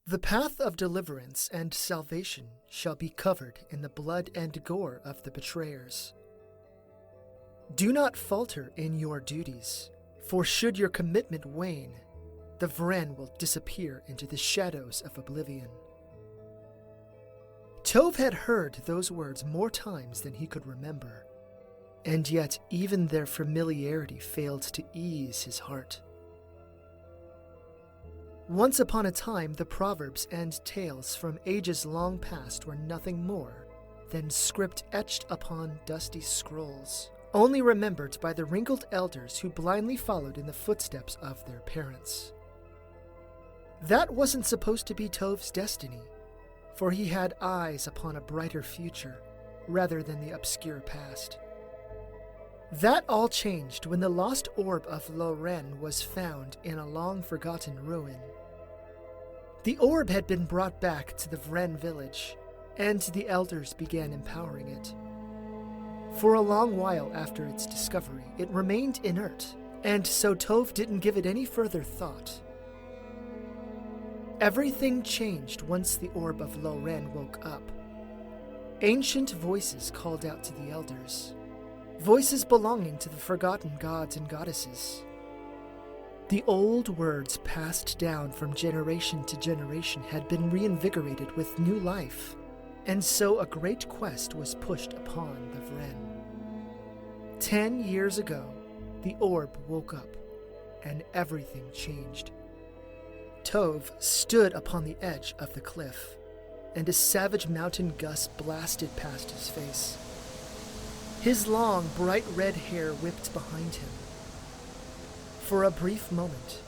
The path of deliverance and salvation shall be covered in the blood and gore of the betrayers. Do not falter in your duties, for should your commitment wane, the Vren will disappear into the shadows of oblivion. Tove had heard those words more times than he could remember, and yet even their familiarity failed to ease his heart. Once upon a time, the proverbs and tales from ages long past were nothing more than script etched upon dusty scrolls, only remembered by the wrinkled elders who blindly followed in the footsteps of their parents. That wasn't supposed to be Tove's destiny, for he had eyes upon a brighter future rather than the obscure past. That all changed when the lost orb of Loren was found in a long-forgotten ruin. The orb had been brought back to the Vren village, and the elders began empowering it. For a long while after its discovery, it remained inert, and so Tove didn't give it any further thought. Everything changed once the orb of Loren woke up. Ancient voices called out to the elders, voices belonging to the forgotten gods and goddesses. The old words passed down from generation to generation had been reinvigorated with new life, and so a great quest was pushed upon the Vren. 10 years ago, the orb woke up, and everything changed. Tove stood upon the edge of the cliff, and a savage mountain gust blasted past his face. His long, bright red hair whipped behind him. For a brief moment,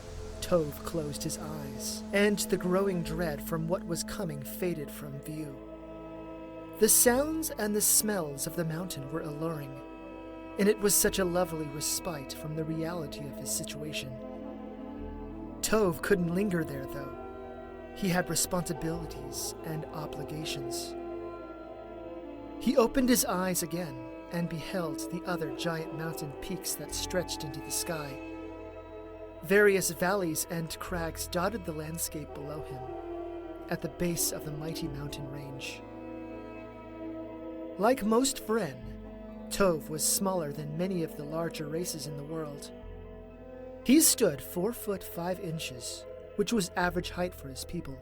Tove closed his eyes, and the growing dread from what was coming faded from view. The sounds and the smells of the mountain were alluring, and it was such a lovely respite from the reality of his situation. Tove couldn't linger there, though. He had responsibilities and obligations. He opened his eyes again and beheld the other giant mountain peaks that stretched into the sky. Various valleys and crags dotted the landscape below him, at the base of the mighty mountain range. Like most Vren, Tove was smaller than many of the larger races in the world. He stood 4 foot 5 inches, which was average height for his people.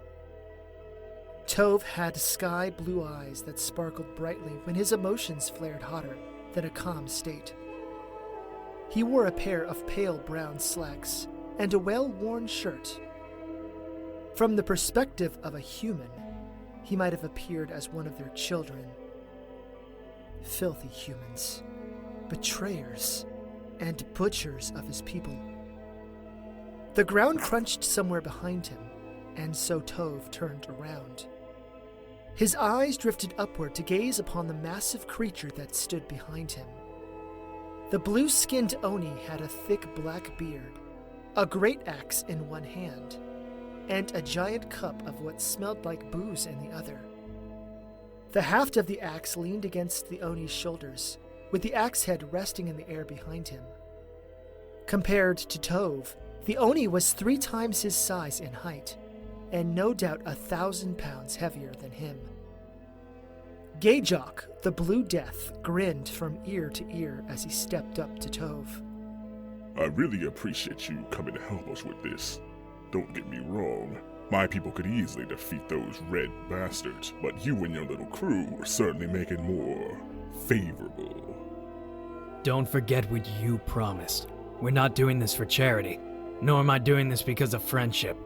Tove had sky blue eyes that sparkled brightly when his emotions flared hotter than a calm state. He wore a pair of pale brown slacks and a well-worn shirt. From the perspective of a human, he might have appeared as one of their children. Filthy humans, betrayers, and butchers of his people. The ground crunched somewhere behind him, and so Tove turned around. His eyes drifted upward to gaze upon the massive creature that stood behind him. The blue-skinned Oni had a thick black beard, a great axe in one hand, and a giant cup of what smelled like booze in the other. The haft of the axe leaned against the Oni's shoulders, with the axe head resting in the air behind him. Compared to Tove, the Oni was 3 times his size in height, and no doubt 1,000 pounds heavier than him. Gajok, the Blue Death, grinned from ear to ear as he stepped up to Tove. I really appreciate you coming to help us with this. Don't get me wrong, my people could easily defeat those red bastards, but you and your little crew are certainly making more favorable. Don't forget what you promised. We're not doing this for charity, nor am I doing this because of friendship.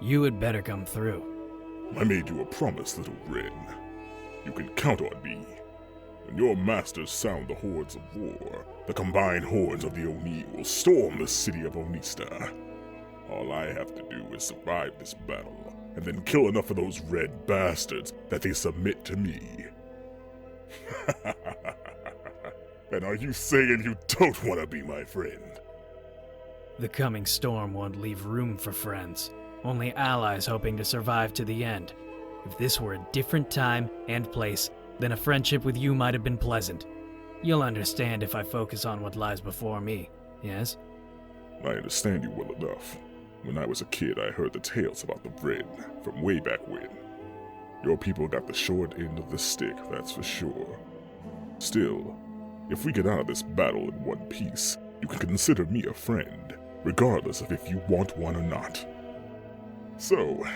You had better come through. I made you a promise, little Ren. You can count on me. When your masters sound the hordes of war, the combined hordes of the Oni will storm the city of Onista. All I have to do is survive this battle, and then kill enough of those red bastards that they submit to me. And are you saying you don't want to be my friend? The coming storm won't leave room for friends, only allies hoping to survive to the end. If this were a different time and place, then a friendship with you might have been pleasant. You'll understand if I focus on what lies before me, yes? I understand you well enough. When I was a kid, I heard the tales about the Ren from way back when. Your people got the short end of the stick, that's for sure. Still, if we get out of this battle in one piece, you can consider me a friend, regardless of if you want one or not. So,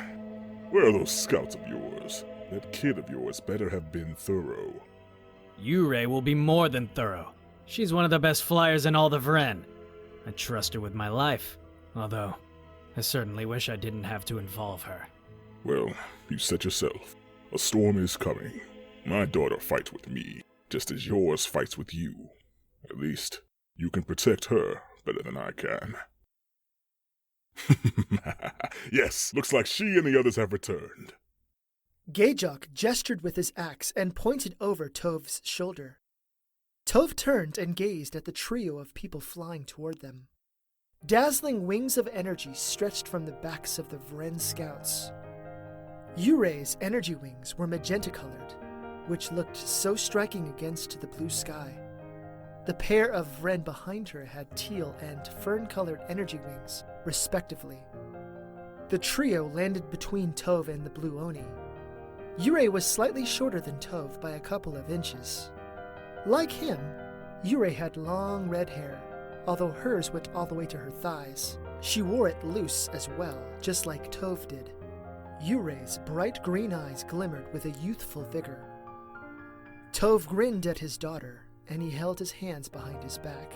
where are those scouts of yours? That kid of yours better have been thorough. Yurei will be more than thorough. She's one of the best flyers in all the Vren. I trust her with my life, although I certainly wish I didn't have to involve her. Well, you said yourself. A storm is coming. My daughter fights with me, just as yours fights with you. At least, you can protect her better than I can. Yes, looks like she and the others have returned. Gajok gestured with his axe and pointed over Tov's shoulder. Tov turned and gazed at the trio of people flying toward them. Dazzling wings of energy stretched from the backs of the Vren scouts. Yurei's energy wings were magenta-colored, which looked so striking against the blue sky. The pair of Vren behind her had teal and fern-colored energy wings, respectively. The trio landed between Tov and the blue Oni. Yurei was slightly shorter than Tov by a couple of inches. Like him, Yurei had long red hair, although hers went all the way to her thighs. She wore it loose as well, just like Tov did. Yurei's bright green eyes glimmered with a youthful vigor. Tov grinned at his daughter, and he held his hands behind his back.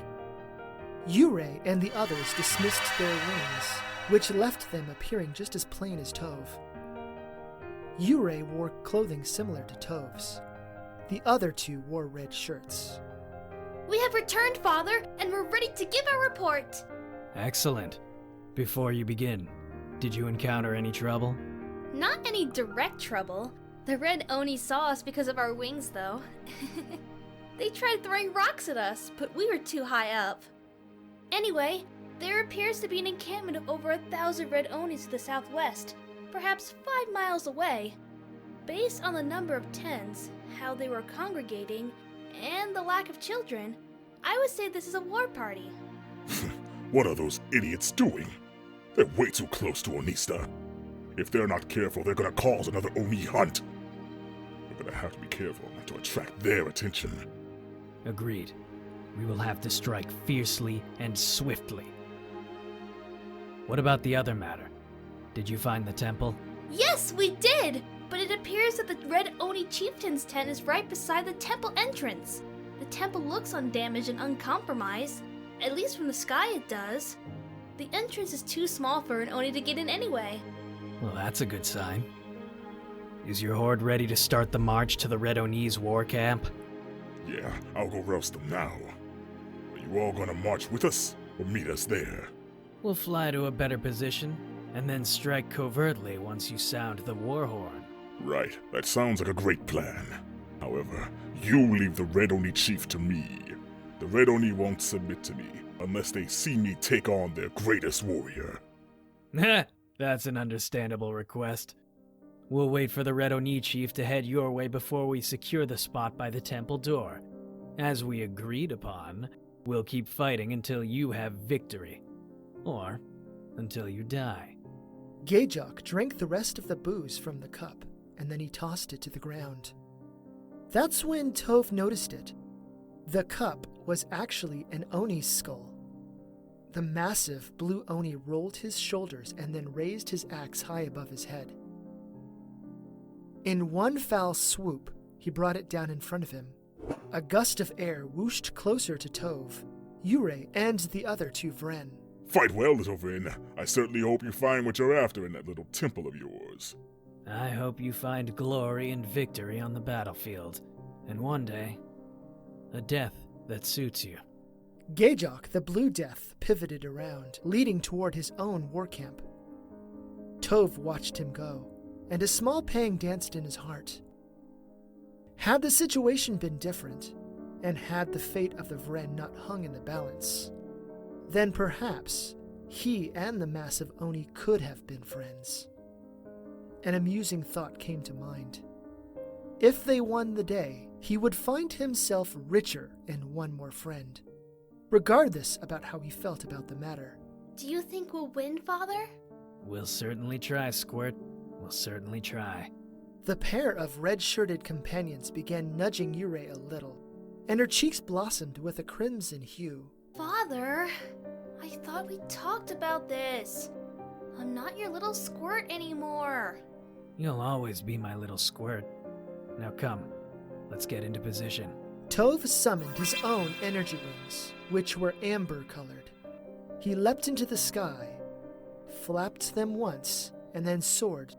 Yurei and the others dismissed their wings, which left them appearing just as plain as Tov. Yurei wore clothing similar to Tov's. The other two wore red shirts. We have returned, Father, and we're ready to give our report. Excellent. Before you begin, did you encounter any trouble? Not any direct trouble. The red Oni saw us because of our wings, though. They tried throwing rocks at us, but we were too high up. Anyway, there appears to be an encampment of over 1,000 red Onis to the southwest, perhaps 5 miles away. Based on the number of tens, how they were congregating, and the lack of children, I would say this is a war party. What are those idiots doing? They're way too close to Onista. If they're not careful, they're gonna cause another Oni hunt. We're gonna have to be careful not to attract their attention. Agreed. We will have to strike fiercely and swiftly. What about the other matter? Did you find the temple? Yes, we did! But it appears that the Red Oni Chieftain's tent is right beside the temple entrance. The temple looks undamaged and uncompromised. At least from the sky it does. The entrance is too small for an Oni to get in anyway. Well, that's a good sign. Is your horde ready to start the march to the Red Oni's war camp? Yeah, I'll go roust them now. Are you all gonna march with us, or meet us there? We'll fly to a better position, and then strike covertly once you sound the war horn. Right, that sounds like a great plan. However, you leave the Red Oni chief to me. The Red Oni won't submit to me unless they see me take on their greatest warrior. Heh, that's an understandable request. We'll wait for the Red Oni chief to head your way before we secure the spot by the temple door. As we agreed upon, we'll keep fighting until you have victory. Or until you die. Gajok drank the rest of the booze from the cup, and then he tossed it to the ground. That's when Tov noticed it. The cup was actually an Oni's skull. The massive blue Oni rolled his shoulders and then raised his axe high above his head. In one foul swoop, he brought it down in front of him. A gust of air whooshed closer to Tov, Yurei, and the other two Vren. Fight well, little Vren. I certainly hope you find what you're after in that little temple of yours. I hope you find glory and victory on the battlefield, and one day, a death that suits you. Gajok, the Blue Death, pivoted around, leading toward his own war camp. Tov watched him go, and a small pang danced in his heart. Had the situation been different, and had the fate of the Vren not hung in the balance, then perhaps he and the massive Oni could have been friends. An amusing thought came to mind. If they won the day, he would find himself richer in one more friend, regardless about how he felt about the matter. Do you think we'll win, Father? We'll certainly try, Squirt. We'll certainly try. The pair of red-shirted companions began nudging Yurei a little, and her cheeks blossomed with a crimson hue. Father, I thought we talked about this. I'm not your little squirt anymore. You'll always be my little Squirt. Now come, let's get into position. Tove summoned his own energy rings, which were amber-colored. He leapt into the sky, flapped them once, and then soared.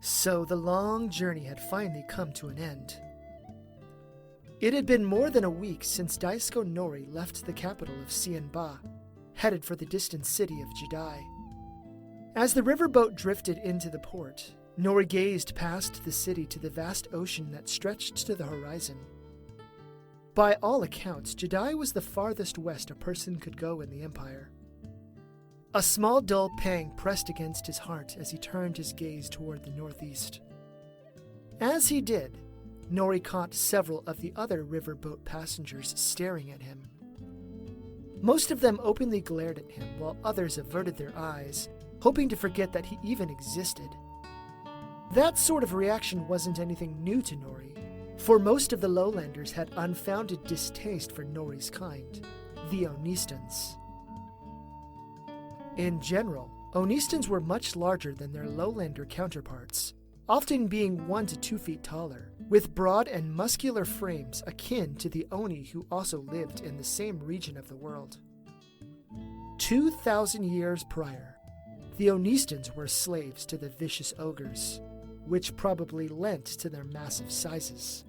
So the long journey had finally come to an end. It had been more than a week since Daisko Nori left the capital of Xianba, headed for the distant city of Jedi. As the riverboat drifted into the port, Nori gazed past the city to the vast ocean that stretched to the horizon. By all accounts, Jedi was the farthest west a person could go in the Empire. A small dull pang pressed against his heart as he turned his gaze toward the northeast. As he did, Nori caught several of the other riverboat passengers staring at him. Most of them openly glared at him, while others averted their eyes, hoping to forget that he even existed. That sort of reaction wasn't anything new to Nori, for most of the lowlanders had unfounded distaste for Nori's kind, the Onistans. In general, Onistans were much larger than their lowlander counterparts, often being 1 to 2 feet taller, with broad and muscular frames akin to the Oni who also lived in the same region of the world. 2,000 years prior, the Onistans were slaves to the vicious ogres, which probably lent to their massive sizes.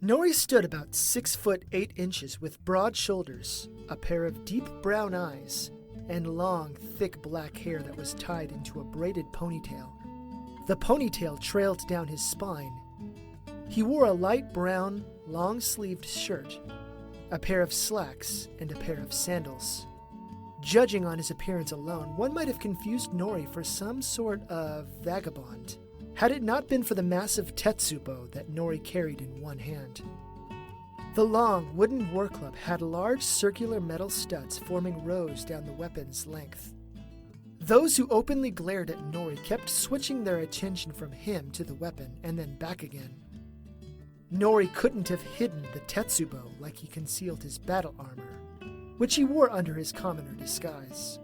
Nori stood about 6 foot 8 inches with broad shoulders, a pair of deep brown eyes, and long, thick black hair that was tied into a braided ponytail. The ponytail trailed down his spine. He wore a light brown, long-sleeved shirt, a pair of slacks, and a pair of sandals. Judging on his appearance alone, one might have confused Nori for some sort of vagabond, had it not been for the massive tetsubo that Nori carried in one hand. The long, wooden war club had large circular metal studs forming rows down the weapon's length. Those who openly glared at Nori kept switching their attention from him to the weapon and then back again. Nori couldn't have hidden the tetsubo like he concealed his battle armor, which he wore under his commoner disguise.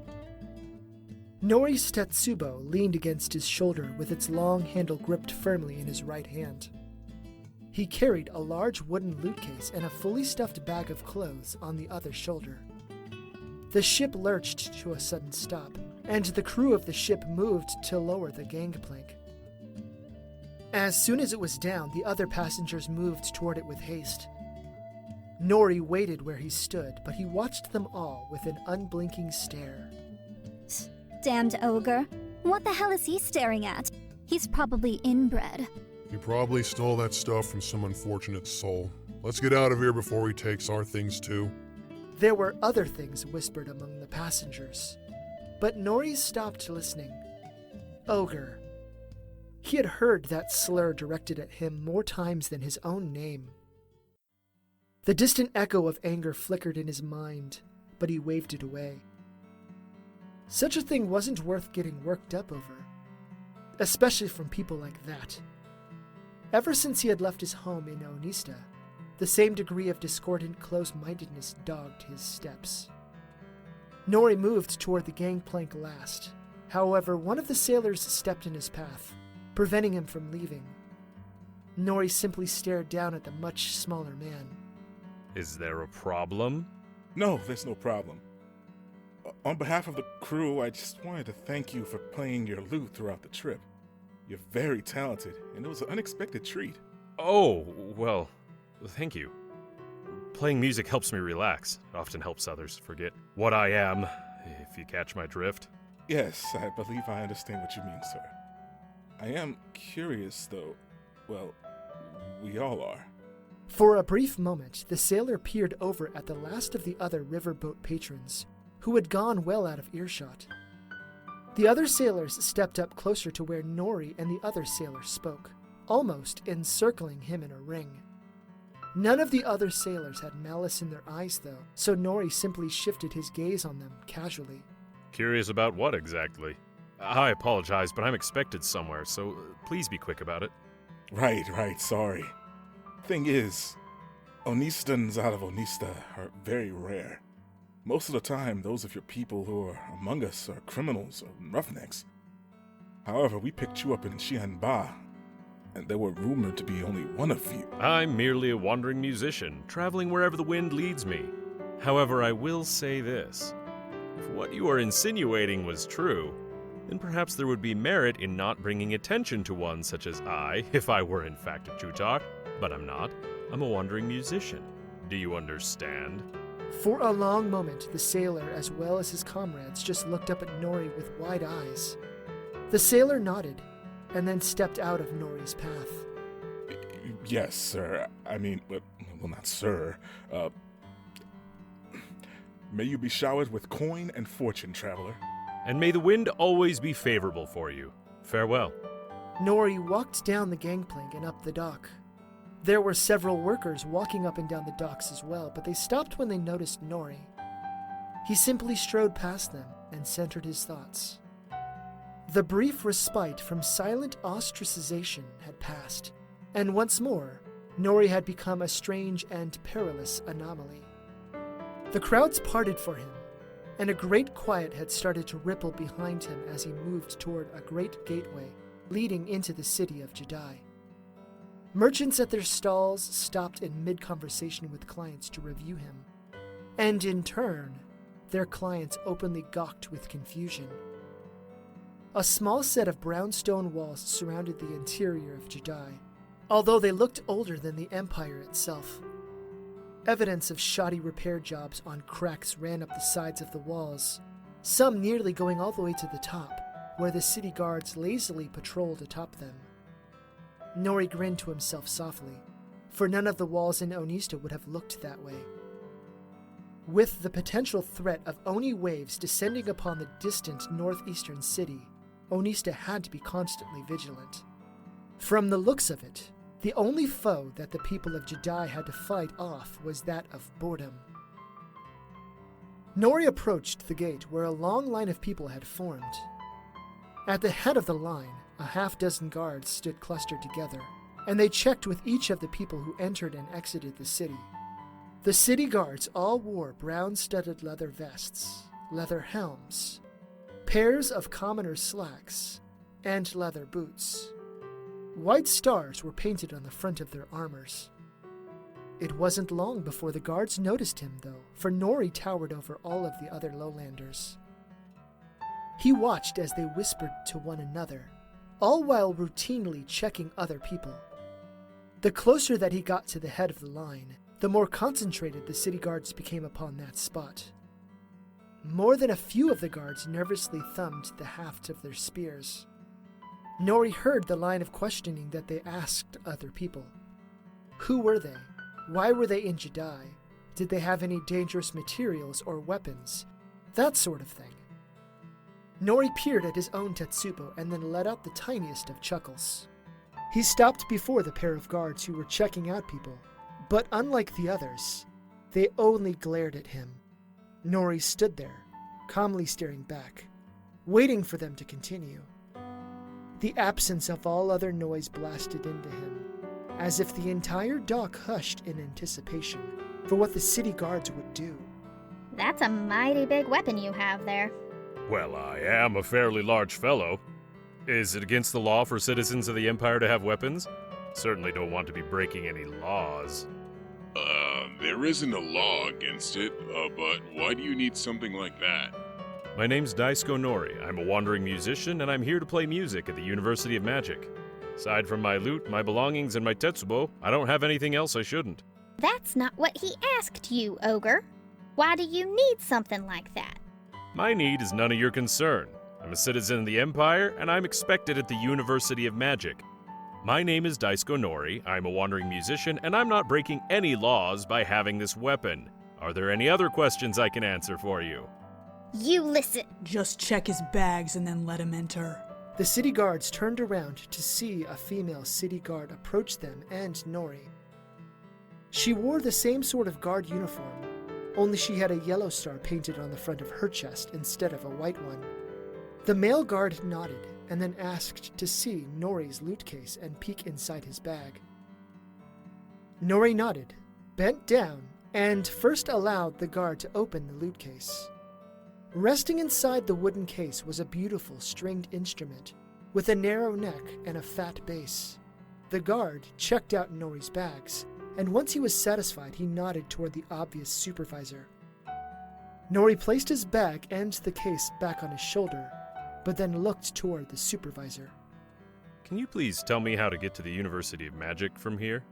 Nori's tetsubo leaned against his shoulder with its long handle gripped firmly in his right hand. He carried a large wooden loot case and a fully stuffed bag of clothes on the other shoulder. The ship lurched to a sudden stop, and the crew of the ship moved to lower the gangplank. As soon as it was down, the other passengers moved toward it with haste. Nori waited where he stood, but he watched them all with an unblinking stare. Damned ogre. What the hell is he staring at? He's probably inbred. He probably stole that stuff from some unfortunate soul. Let's get out of here before he takes our things too. There were other things whispered among the passengers, but Nori stopped listening. Ogre. He had heard that slur directed at him more times than his own name. The distant echo of anger flickered in his mind, but he waved it away. Such a thing wasn't worth getting worked up over, especially from people like that. Ever since he had left his home in Onista, the same degree of discordant close-mindedness dogged his steps. Nori moved toward the gangplank last. However, one of the sailors stepped in his path, preventing him from leaving. Nori simply stared down at the much smaller man. Is there a problem? No, there's no problem. On behalf of the crew, I just wanted to thank you for playing your lute throughout the trip. You're very talented, and it was an unexpected treat. Oh, well, thank you. Playing music helps me relax. It often helps others forget what I am, if you catch my drift. Yes, I believe I understand what you mean, sir. I am curious, though. Well, we all are. For a brief moment, the sailor peered over at the last of the other riverboat patrons, who had gone well out of earshot. The other sailors stepped up closer to where Nori and the other sailor spoke, almost encircling him in a ring. None of the other sailors had malice in their eyes, though, so Nori simply shifted his gaze on them casually. Curious about what exactly? I apologize, but I'm expected somewhere, so please be quick about it. Right, sorry. Thing is, Onistans out of Onista are very rare. Most of the time, those of your people who are among us are criminals or roughnecks. However, we picked you up in Xianba, and there were rumored to be only one of you. I'm merely a wandering musician, traveling wherever the wind leads me. However, I will say this. If what you are insinuating was true, then perhaps there would be merit in not bringing attention to one such as I, if I were in fact a Chutak. But I'm not. I'm a wandering musician. Do you understand? For a long moment, the sailor, as well as his comrades, just looked up at Nori with wide eyes. The sailor nodded, and then stepped out of Nori's path. Yes, sir. I mean, well, not sir. May you be showered with coin and fortune, traveler. And may the wind always be favorable for you. Farewell. Nori walked down the gangplank and up the dock. There were several workers walking up and down the docks as well, but they stopped when they noticed Nori. He simply strode past them and centered his thoughts. The brief respite from silent ostracization had passed, and once more, Nori had become a strange and perilous anomaly. The crowds parted for him, and a great quiet had started to ripple behind him as he moved toward a great gateway leading into the city of Jedi. Merchants at their stalls stopped in mid-conversation with clients to review him, and in turn, their clients openly gawked with confusion. A small set of brownstone walls surrounded the interior of Jedi, although they looked older than the Empire itself. Evidence of shoddy repair jobs on cracks ran up the sides of the walls, some nearly going all the way to the top, where the city guards lazily patrolled atop them. Nori grinned to himself softly, for none of the walls in Onista would have looked that way. With the potential threat of Oni waves descending upon the distant northeastern city, Onista had to be constantly vigilant. From the looks of it, the only foe that the people of Jedi had to fight off was that of boredom. Nori approached the gate where a long line of people had formed. At the head of the line, a half-dozen guards stood clustered together, and they checked with each of the people who entered and exited the city. The city guards all wore brown-studded leather vests, leather helms, pairs of commoner's slacks, and leather boots. White stars were painted on the front of their armors. It wasn't long before the guards noticed him, though, for Nori towered over all of the other lowlanders. He watched as they whispered to one another, all while routinely checking other people. The closer that he got to the head of the line, the more concentrated the city guards became upon that spot. More than a few of the guards nervously thumbed the haft of their spears. Nori heard the line of questioning that they asked other people. Who were they? Why were they in Jedi? Did they have any dangerous materials or weapons? That sort of thing. Nori peered at his own Tetsubo and then let out the tiniest of chuckles. He stopped before the pair of guards who were checking out people, but unlike the others, they only glared at him. Nori stood there, calmly staring back, waiting for them to continue. The absence of all other noise blasted into him, as if the entire dock hushed in anticipation for what the city guards would do. That's a mighty big weapon you have there. Well, I am a fairly large fellow. Is it against the law for citizens of the Empire to have weapons? Certainly don't want to be breaking any laws. There isn't a law against it, but why do you need something like that? My name's Daisko Nori. I'm a wandering musician, and I'm here to play music at the University of Magic. Aside from my lute, my belongings, and my tetsubo, I don't have anything else I shouldn't. That's not what he asked you, Ogre. Why do you need something like that? My need is none of your concern. I'm a citizen of the Empire, and I'm expected at the University of Magic. My name is Daisko Nori, I'm a wandering musician, and I'm not breaking any laws by having this weapon. Are there any other questions I can answer for you? You listen. Just check his bags and then let him enter. The city guards turned around to see a female city guard approach them and Nori. She wore the same sort of guard uniform, only she had a yellow star painted on the front of her chest instead of a white one. The male guard nodded and then asked to see Nori's loot case and peek inside his bag. Nori nodded, bent down, and first allowed the guard to open the loot case. Resting inside the wooden case was a beautiful stringed instrument with a narrow neck and a fat base. The guard checked out Nori's bags, and once he was satisfied, he nodded toward the obvious supervisor. Nori placed his bag and the case back on his shoulder, but then looked toward the supervisor. Can you please tell me how to get to the University of Magic from here?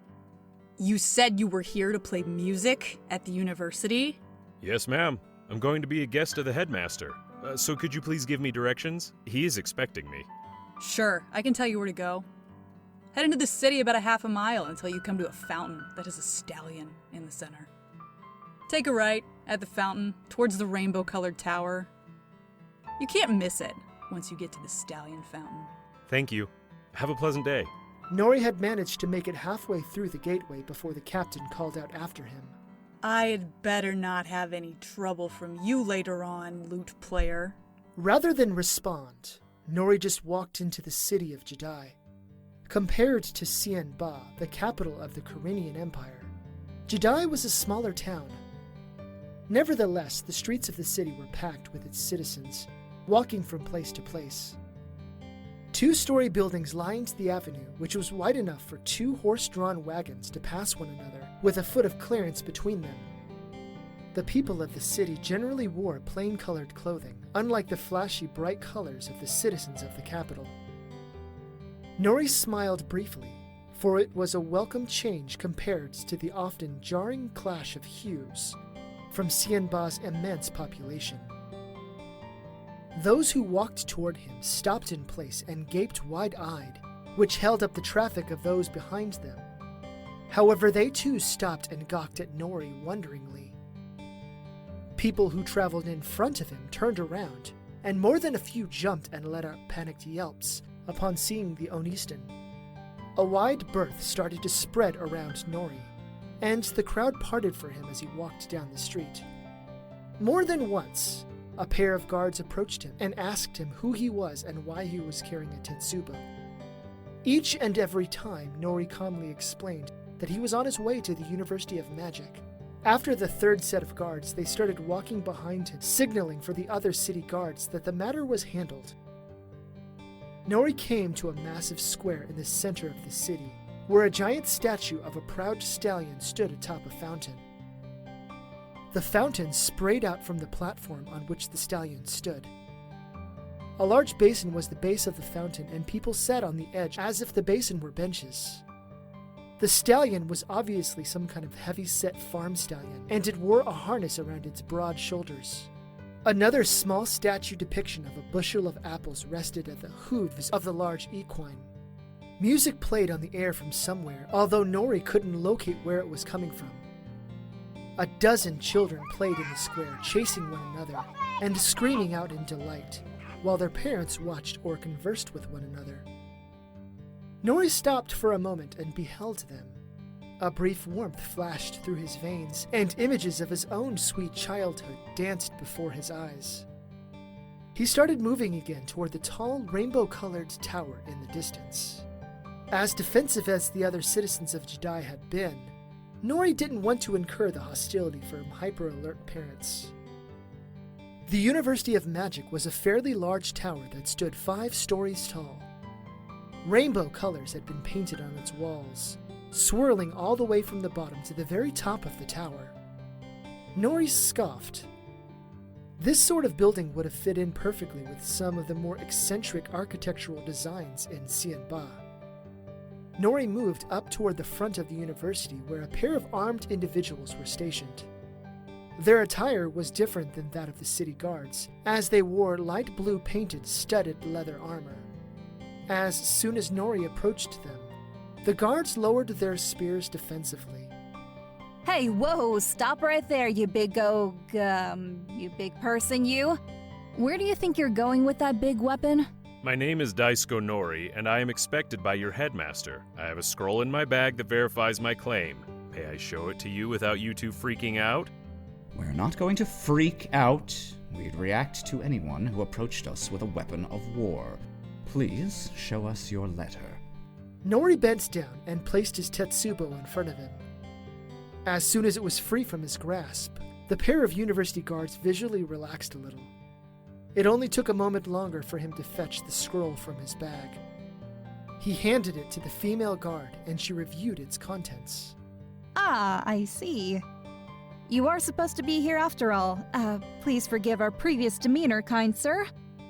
You said you were here to play music at the university? Yes, ma'am. I'm going to be a guest of the headmaster. So could you please give me directions? He is expecting me. Sure, I can tell you where to go. Head into the city about a half a mile until you come to a fountain that has a stallion in the center. Take a right at the fountain towards the rainbow-colored tower. You can't miss it once you get to the stallion fountain. Thank you. Have a pleasant day. Nori had managed to make it halfway through the gateway before the captain called out after him. I'd better not have any trouble from you later on, loot player. Rather than respond, Nori just walked into the city of Jedi. Compared to Xianba, the capital of the Corinian Empire, Jedi was a smaller town. Nevertheless, the streets of the city were packed with its citizens, walking from place to place. 2-story buildings lined the avenue, which was wide enough for 2 horse-drawn wagons to pass one another, with a foot of clearance between them. The people of the city generally wore plain-colored clothing, unlike the flashy, bright colors of the citizens of the capital. Nori smiled briefly, for it was a welcome change compared to the often jarring clash of hues from Xianba's immense population. Those who walked toward him stopped in place and gaped wide-eyed, which held up the traffic of those behind them. However, they too stopped and gawked at Nori wonderingly. People who traveled in front of him turned around, and more than a few jumped and let out panicked yelps upon seeing the Onistan. A wide berth started to spread around Nori, and the crowd parted for him as he walked down the street. More than once, a pair of guards approached him and asked him who he was and why he was carrying a Tetsubo. Each and every time, Nori calmly explained that he was on his way to the University of Magic. After the third set of guards, they started walking behind him, signaling for the other city guards that the matter was handled. Nori came to a massive square in the center of the city, where a giant statue of a proud stallion stood atop a fountain. The fountain sprayed out from the platform on which the stallion stood. A large basin was the base of the fountain, and people sat on the edge as if the basin were benches. The stallion was obviously some kind of heavy-set farm stallion, and it wore a harness around its broad shoulders. Another small statue depiction of a bushel of apples rested at the hooves of the large equine. Music played on the air from somewhere, although Nori couldn't locate where it was coming from. A dozen children played in the square, chasing one another and screaming out in delight, while their parents watched or conversed with one another. Nori stopped for a moment and beheld them. A brief warmth flashed through his veins, and images of his own sweet childhood danced before his eyes. He started moving again toward the tall, rainbow-colored tower in the distance. As defensive as the other citizens of Jedi had been, Nori didn't want to incur the hostility from hyper-alert parents. The University of Magic was a fairly large tower that stood 5 stories tall. Rainbow colors had been painted on its walls, swirling all the way from the bottom to the very top of the tower. Nori scoffed. This sort of building would have fit in perfectly with some of the more eccentric architectural designs in Xianba. Nori moved up toward the front of the university, where a pair of armed individuals were stationed. Their attire was different than that of the city guards, as they wore light blue painted studded leather armor. As soon as Nori approached them, the guards lowered their spears defensively. Hey, whoa, stop right there, you big you big person, you. Where do you think you're going with that big weapon? My name is Daisko Nori, and I am expected by your headmaster. I have a scroll in my bag that verifies my claim. May I show it to you without you two freaking out? We're not going to freak out. We'd react to anyone who approached us with a weapon of war. Please show us your letter. Nori bent down and placed his Tetsubo in front of him. As soon as it was free from his grasp, the pair of university guards visually relaxed a little. It only took a moment longer for him to fetch the scroll from his bag. He handed it to the female guard, and she reviewed its contents. Ah, I see. You are supposed to be here after all. Please forgive our previous demeanor, kind sir.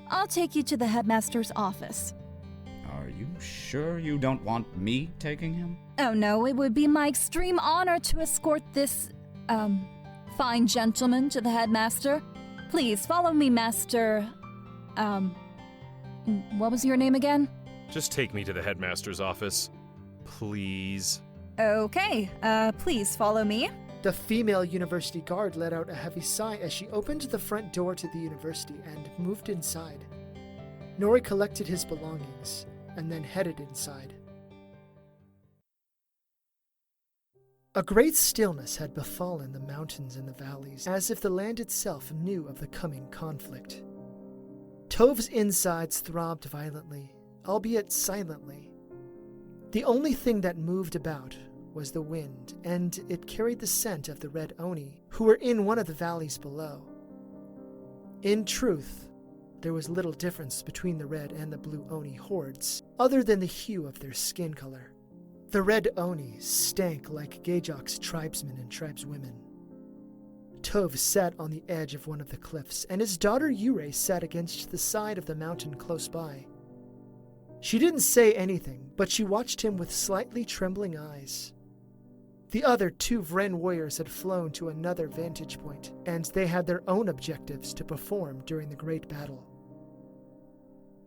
I'll take you to the headmaster's office. Are you sure you don't want me taking him? Oh no, it would be my extreme honor to escort this, fine gentleman to the headmaster. Please follow me, Master. What was your name again? Just take me to the headmaster's office. Please. Okay, please follow me. The female university guard let out a heavy sigh as she opened the front door to the university and moved inside. Nori collected his belongings and then headed inside. A great stillness had befallen the mountains and the valleys, as if the land itself knew of the coming conflict. Tove's insides throbbed violently, albeit silently. The only thing that moved about was the wind, and it carried the scent of the red oni, who were in one of the valleys below. In truth, there was little difference between the red and the blue oni hordes, other than the hue of their skin color. The red oni stank like Gajok's tribesmen and tribeswomen. Tove sat on the edge of one of the cliffs, and his daughter Yurei sat against the side of the mountain close by. She didn't say anything, but she watched him with slightly trembling eyes. The other two Vren warriors had flown to another vantage point, and they had their own objectives to perform during the great battle.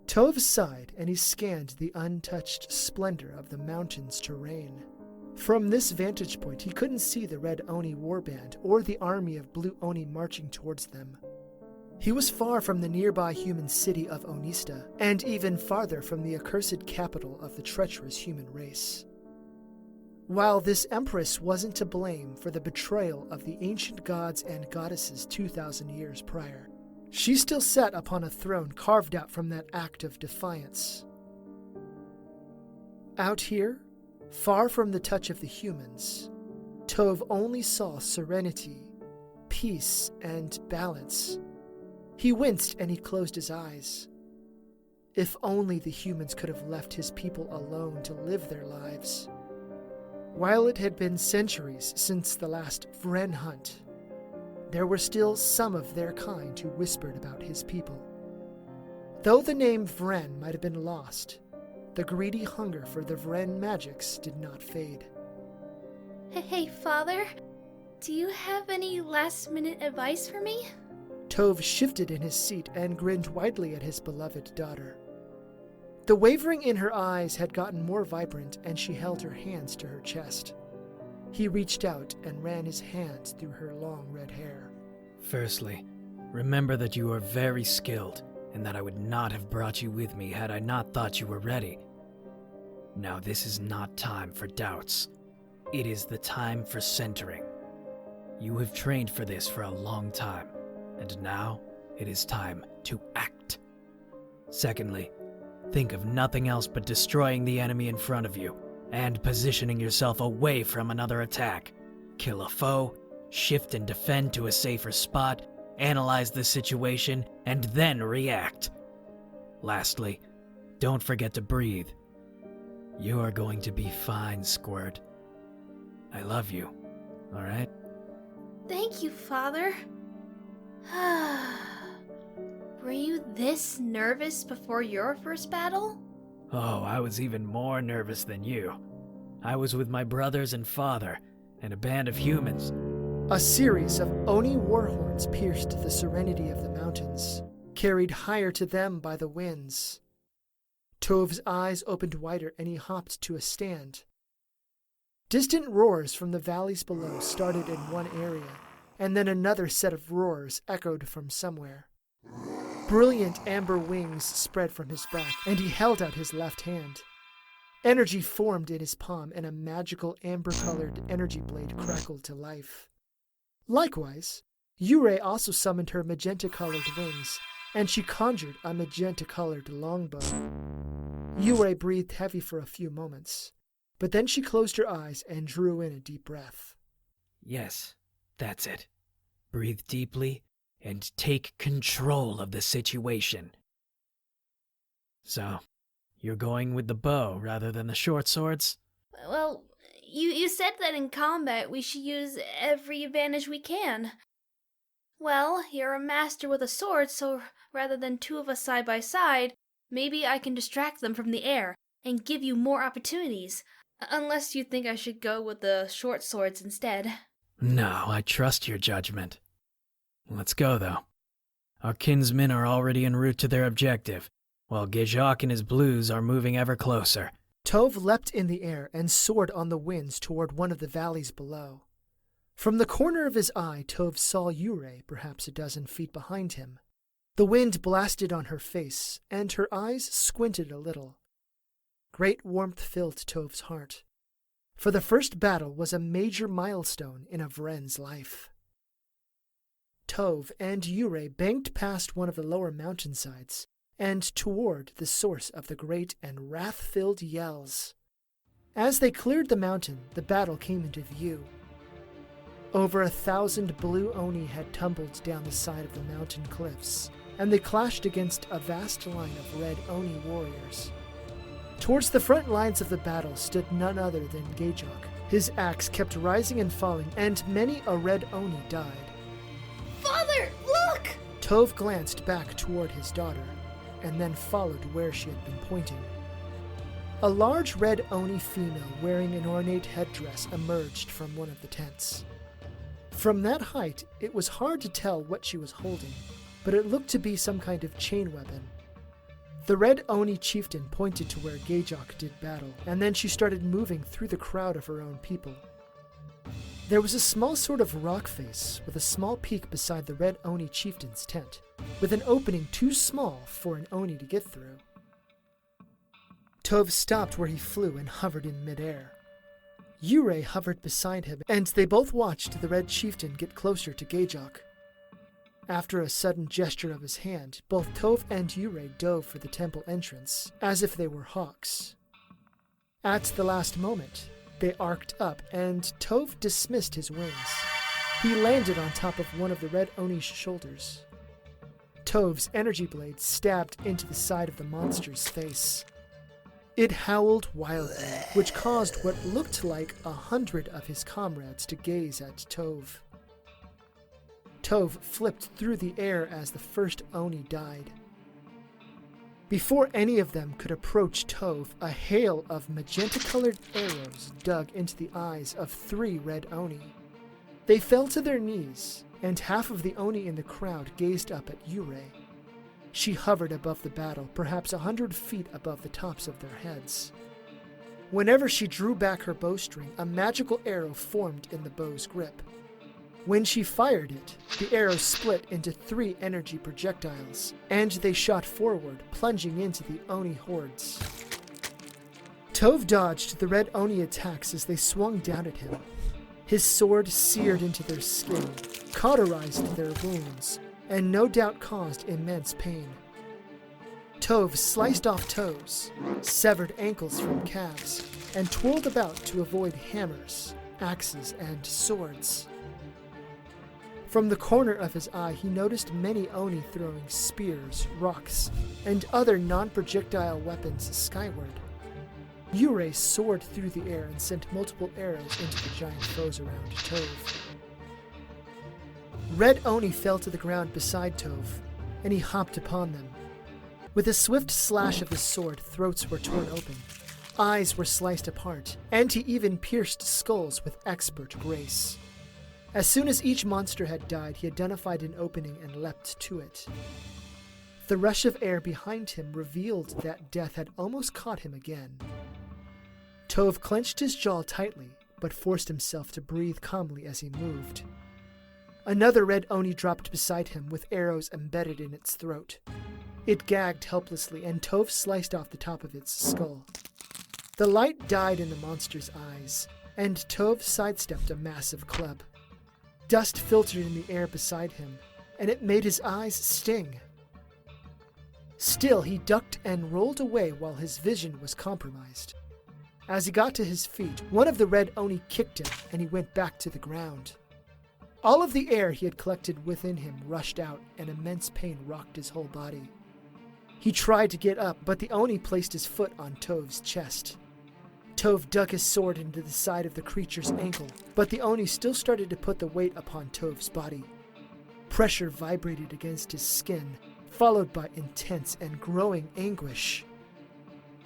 Tove sighed, and he scanned the untouched splendor of the mountain's terrain. From this vantage point, he couldn't see the Red Oni warband or the army of Blue Oni marching towards them. He was far from the nearby human city of Onista, and even farther from the accursed capital of the treacherous human race. While this empress wasn't to blame for the betrayal of the ancient gods and goddesses 2,000 years prior, she still sat upon a throne carved out from that act of defiance. Out here, far from the touch of the humans, Tove only saw serenity, peace, and balance. He winced and he closed his eyes. If only the humans could have left his people alone to live their lives. While it had been centuries since the last Vren hunt, there were still some of their kind who whispered about his people. Though the name Vren might have been lost, the greedy hunger for the Vren magics did not fade. Hey, Father, do you have any last-minute advice for me? Tove shifted in his seat and grinned widely at his beloved daughter. The wavering in her eyes had gotten more vibrant, and she held her hands to her chest. He reached out and ran his hands through her long red hair. Firstly, remember that you are very skilled, and that I would not have brought you with me had I not thought you were ready. Now this is not time for doubts. It is the time for centering. You have trained for this for a long time, and now it is time to act. Secondly, think of nothing else but destroying the enemy in front of you, and positioning yourself away from another attack. Kill a foe, shift and defend to a safer spot, analyze the situation, and then react. Lastly, don't forget to breathe. You are going to be fine, Squirt. I love you, alright? Thank you, Father. Were you this nervous before your first battle? Oh, I was even more nervous than you. I was with my brothers and father, and a band of humans. A series of Oni war horns pierced the serenity of the mountains, carried higher to them by the winds. Tove's eyes opened wider and he hopped to a stand. Distant roars from the valleys below started in one area, and then another set of roars echoed from somewhere. Brilliant amber wings spread from his back, and he held out his left hand. Energy formed in his palm, and a magical amber-colored energy blade crackled to life. Likewise, Yurei also summoned her magenta-colored wings, and she conjured a magenta-colored longbow. Yurei breathed heavy for a few moments, but then she closed her eyes and drew in a deep breath. Yes, that's it. Breathe deeply and take control of the situation. So, you're going with the bow rather than the short swords? Well, you said that in combat we should use every advantage we can. Well, you're a master with a sword, so rather than two of us side by side, maybe I can distract them from the air and give you more opportunities. Unless you think I should go with the short swords instead. No, I trust your judgment. Let's go, though. Our kinsmen are already en route to their objective, while Gejok and his blues are moving ever closer. Tove leapt in the air and soared on the winds toward one of the valleys below. From the corner of his eye, Tove saw Yurei perhaps a dozen feet behind him. The wind blasted on her face, and her eyes squinted a little. Great warmth filled Tove's heart, for the first battle was a major milestone in a Vren's life. Tove and Yurei banked past one of the lower mountainsides, and toward the source of the great and wrath-filled yells. As they cleared the mountain, the battle came into view. Over 1,000 blue Oni had tumbled down the side of the mountain cliffs, and they clashed against a vast line of red Oni warriors. Towards the front lines of the battle stood none other than Gejok. His axe kept rising and falling, and many a red Oni died. Father, look! Tove glanced back toward his daughter, and then followed where she had been pointing. A large red Oni female wearing an ornate headdress emerged from one of the tents. From that height, it was hard to tell what she was holding, but it looked to be some kind of chain weapon. The red Oni chieftain pointed to where Gejok did battle, and then she started moving through the crowd of her own people. There was a small sort of rock face with a small peak beside the red Oni chieftain's tent, with an opening too small for an Oni to get through. Tove stopped where he flew and hovered in midair. Yurei hovered beside him, and they both watched the red chieftain get closer to Gejok. After a sudden gesture of his hand, both Tove and Yurei dove for the temple entrance, as if they were hawks. At the last moment, they arced up, and Tove dismissed his wings. He landed on top of one of the red Oni's shoulders. Tove's energy blade stabbed into the side of the monster's face. It howled wildly, which caused what looked like 100 of his comrades to gaze at Tove. Tove flipped through the air as the first Oni died. Before any of them could approach Tove, a hail of magenta-colored arrows dug into the eyes of 3 red Oni. They fell to their knees, and half of the Oni in the crowd gazed up at Yurei. She hovered above the battle, perhaps 100 feet above the tops of their heads. Whenever she drew back her bowstring, a magical arrow formed in the bow's grip. When she fired it, the arrow split into 3 energy projectiles, and they shot forward, plunging into the Oni hordes. Tove dodged the red Oni attacks as they swung down at him. His sword seared into their skin, cauterized their wounds, and no doubt caused immense pain. Tove sliced off toes, severed ankles from calves, and twirled about to avoid hammers, axes, and swords. From the corner of his eye, he noticed many Oni throwing spears, rocks, and other non-projectile weapons skyward. Yurei soared through the air and sent multiple arrows into the giant foes around Tove. Red Oni fell to the ground beside Tove, and he hopped upon them. With a swift slash of his sword, throats were torn open, eyes were sliced apart, and he even pierced skulls with expert grace. As soon as each monster had died, he identified an opening and leapt to it. The rush of air behind him revealed that death had almost caught him again. Tove clenched his jaw tightly, but forced himself to breathe calmly as he moved. Another red Oni dropped beside him with arrows embedded in its throat. It gagged helplessly, and Tove sliced off the top of its skull. The light died in the monster's eyes, and Tove sidestepped a massive club. Dust filtered in the air beside him, and it made his eyes sting. Still, he ducked and rolled away while his vision was compromised. As he got to his feet, one of the red Oni kicked him, and he went back to the ground. All of the air he had collected within him rushed out, and immense pain rocked his whole body. He tried to get up, but the Oni placed his foot on Tove's chest. Tove dug his sword into the side of the creature's ankle, but the Oni still started to put the weight upon Tove's body. Pressure vibrated against his skin, followed by intense and growing anguish.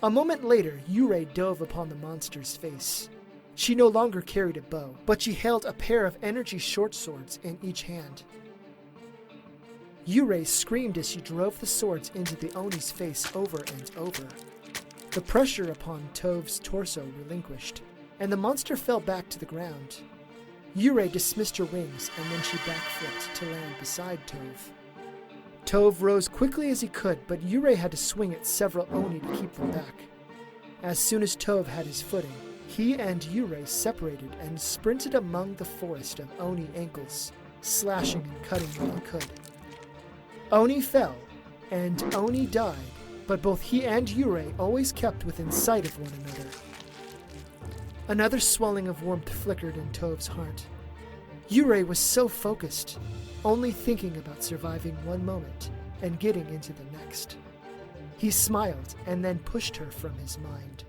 A moment later, Yurei dove upon the monster's face. She no longer carried a bow, but she held a pair of energy short swords in each hand. Yurei screamed as she drove the swords into the Oni's face over and over. The pressure upon Tove's torso relinquished, and the monster fell back to the ground. Yurei dismissed her wings, and then she backflipped to land beside Tove. Tove rose quickly as he could, but Yurei had to swing at several Oni to keep them back. As soon as Tove had his footing, he and Yurei separated and sprinted among the forest of Oni ankles, slashing and cutting what he could. Oni fell, and Oni died, but both he and Yurei always kept within sight of one another. Another swelling of warmth flickered in Tove's heart. Yurei was so focused, only thinking about surviving one moment and getting into the next. He smiled and then pushed her from his mind.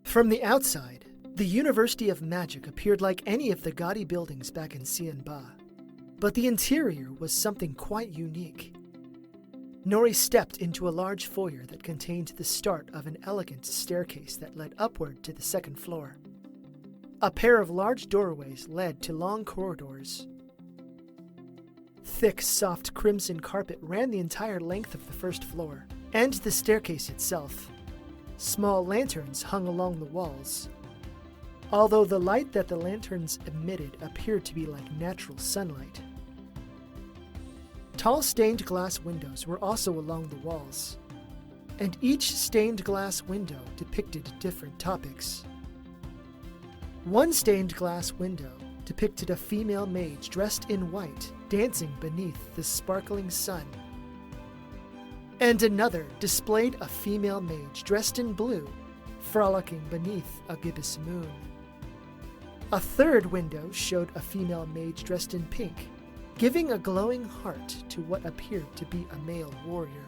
From the outside, the University of Magic appeared like any of the gaudy buildings back in Xianba, but the interior was something quite unique. Nori stepped into a large foyer that contained the start of an elegant staircase that led upward to the second floor. A pair of large doorways led to long corridors. Thick, soft crimson carpet ran the entire length of the first floor, and the staircase itself. Small lanterns hung along the walls. Although the light that the lanterns emitted appeared to be like natural sunlight. Tall stained glass windows were also along the walls, and each stained glass window depicted different topics. One stained glass window depicted a female mage dressed in white, dancing beneath the sparkling sun. And another displayed a female mage dressed in blue, frolicking beneath a gibbous moon. A third window showed a female mage dressed in pink, giving a glowing heart to what appeared to be a male warrior.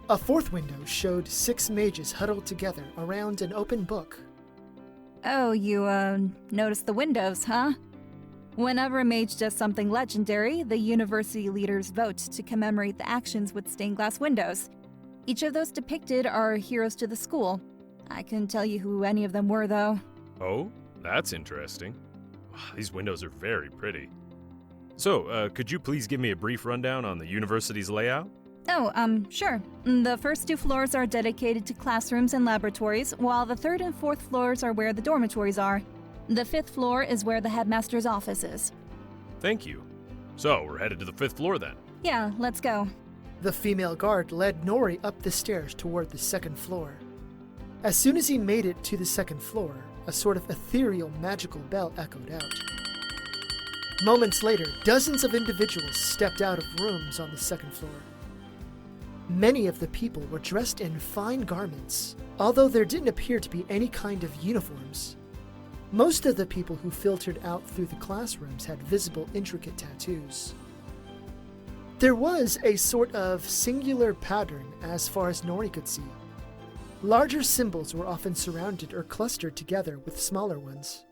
A fourth window showed 6 mages huddled together around an open book. Oh, you, noticed the windows, huh? Whenever a mage does something legendary, the university leaders vote to commemorate the actions with stained glass windows. Each of those depicted are heroes to the school. I couldn't tell you who any of them were, though. Oh, that's interesting. These windows are very pretty. So, could you please give me a brief rundown on the university's layout? Oh, sure. The first 2 floors are dedicated to classrooms and laboratories, while the 3rd and 4th floors are where the dormitories are. The 5th floor is where the headmaster's office is. Thank you. So, we're headed to the 5th floor then. Yeah, let's go. The female guard led Nori up the stairs toward the 2nd floor. As soon as he made it to the 2nd floor, a sort of ethereal magical bell echoed out. Moments later, dozens of individuals stepped out of rooms on the 2nd floor. Many of the people were dressed in fine garments, although there didn't appear to be any kind of uniforms. Most of the people who filtered out through the classrooms had visible, intricate tattoos. There was a sort of singular pattern as far as Nori could see. Larger symbols were often surrounded or clustered together with smaller ones.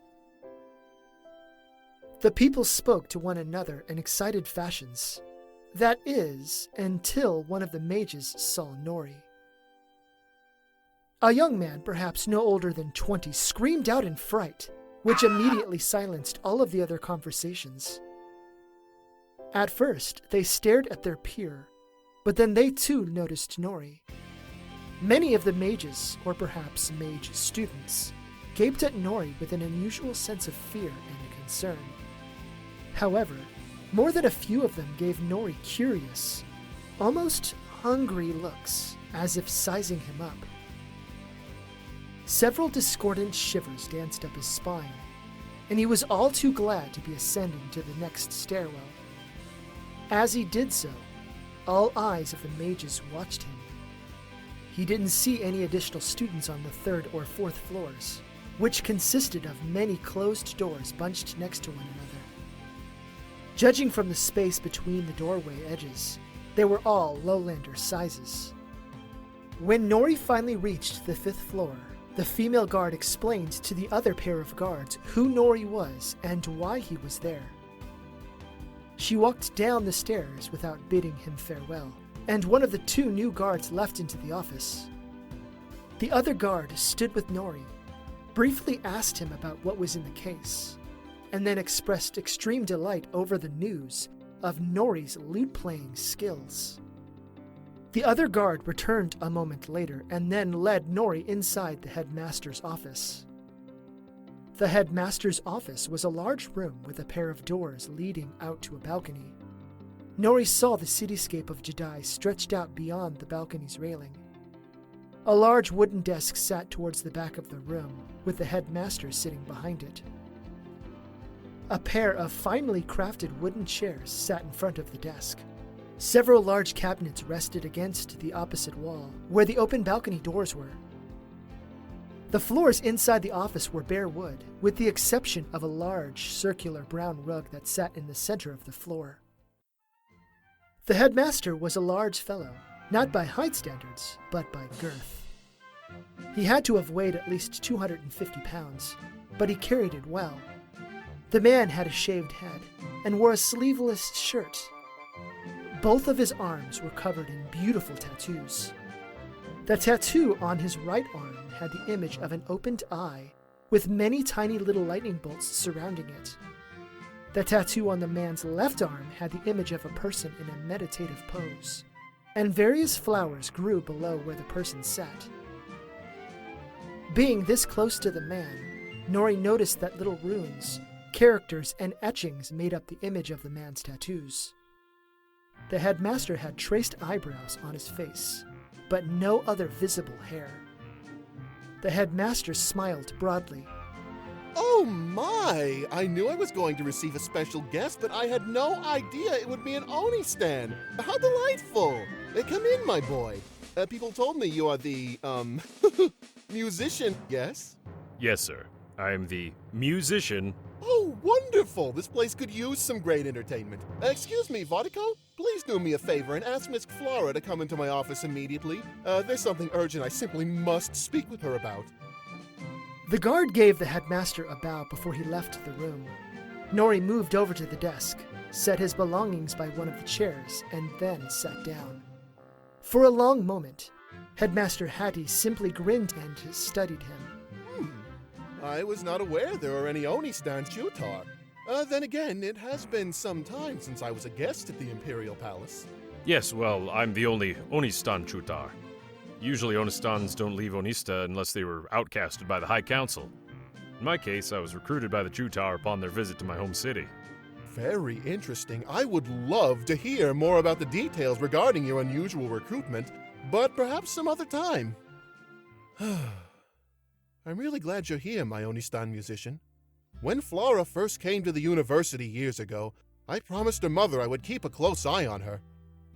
The people spoke to one another in excited fashions. That is, until one of the mages saw Nori. A young man, perhaps no older than 20, screamed out in fright, which immediately silenced all of the other conversations. At first, they stared at their peer, but then they too noticed Nori. Many of the mages, or perhaps mage students, gaped at Nori with an unusual sense of fear and concern. However, more than a few of them gave Nori curious, almost hungry looks, as if sizing him up. Several discordant shivers danced up his spine, and he was all too glad to be ascending to the next stairwell. As he did so, all eyes of the mages watched him. He didn't see any additional students on the 3rd or 4th floors, which consisted of many closed doors bunched next to one another. Judging from the space between the doorway edges, they were all lowlander sizes. When Nori finally reached the 5th floor, the female guard explained to the other pair of guards who Nori was and why he was there. She walked down the stairs without bidding him farewell, and one of the 2 new guards left into the office. The other guard stood with Nori, briefly asked him about what was in the case, and then expressed extreme delight over the news of Nori's lute-playing skills. The other guard returned a moment later and then led Nori inside the headmaster's office. The headmaster's office was a large room with a pair of doors leading out to a balcony. Nori saw the cityscape of Jedi stretched out beyond the balcony's railing. A large wooden desk sat towards the back of the room, with the headmaster sitting behind it. A pair of finely crafted wooden chairs sat in front of the desk. Several large cabinets rested against the opposite wall, where the open balcony doors were. The floors inside the office were bare wood, with the exception of a large, circular brown rug that sat in the center of the floor. The headmaster was a large fellow, not by height standards, but by girth. He had to have weighed at least 250 pounds, but he carried it well. The man had a shaved head and wore a sleeveless shirt. Both of his arms were covered in beautiful tattoos. The tattoo on his right arm had the image of an opened eye with many tiny little lightning bolts surrounding it. The tattoo on the man's left arm had the image of a person in a meditative pose, and various flowers grew below where the person sat. Being this close to the man, Nori noticed that little runes, characters, and etchings made up the image of the man's tattoos. The headmaster had traced eyebrows on his face, but no other visible hair. The headmaster smiled broadly. Oh my! I knew I was going to receive a special guest, but I had no idea it would be an Oni stand. How delightful! Come in, my boy. People told me you are the, musician, yes? Yes, sir. I'm the musician. Oh, wonderful! This place could use some great entertainment. Excuse me, Vodiko? Please do me a favor and ask Miss Flara to come into my office immediately. There's something urgent I simply must speak with her about. The guard gave the headmaster a bow before he left the room. Nori moved over to the desk, set his belongings by one of the chairs, and then sat down. For a long moment, Headmaster Hattie simply grinned and studied him. I was not aware there were any Oni stands in Utah. Then again, it has been some time since I was a guest at the Imperial Palace. Yes, well, I'm the only Onistan Chutar. Usually Onistans don't leave Onista unless they were outcasted by the High Council. In my case, I was recruited by the Chutar upon their visit to my home city. Very interesting. I would love to hear more about the details regarding your unusual recruitment, but perhaps some other time. I'm really glad you're here, my Onistan musician. When Flara first came to the university years ago, I promised her mother I would keep a close eye on her.